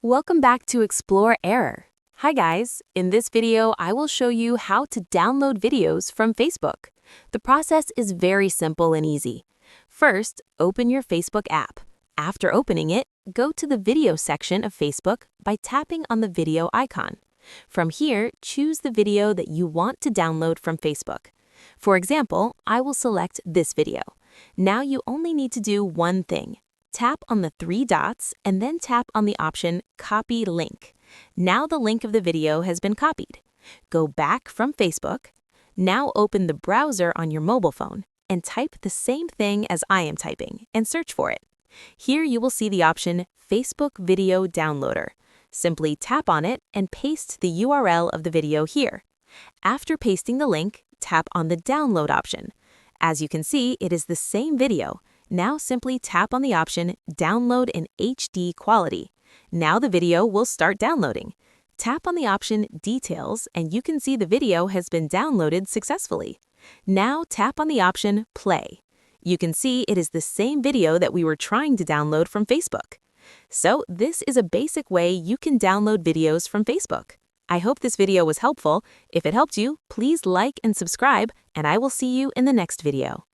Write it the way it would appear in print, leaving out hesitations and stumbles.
Welcome back to Explore Error. Hi guys, in this video I will show you how to download videos from Facebook. The process is very simple and easy. First, open your Facebook app. After opening it, go to the video section of Facebook by tapping on the video icon. From here, choose the video that you want to download from Facebook. For example, I will select this video. Now you only need to do one thing. Tap on the three dots and then tap on the option Copy Link. Now the link of the video has been copied. Go back from Facebook. Now open the browser on your mobile phone and type the same thing as I am typing and search for it. Here you will see the option Facebook Video Downloader. Simply tap on it and paste the URL of the video here. After pasting the link, tap on the download option. As you can see, it is the same video. Now simply tap on the option Download in HD quality. Now the video will start downloading. Tap on the option Details and you can see the video has been downloaded successfully. Now tap on the option Play. You can see it is the same video that we were trying to download from Facebook. So this is a basic way you can download videos from Facebook. I hope this video was helpful. If it helped you, please like and subscribe, and I will see you in the next video.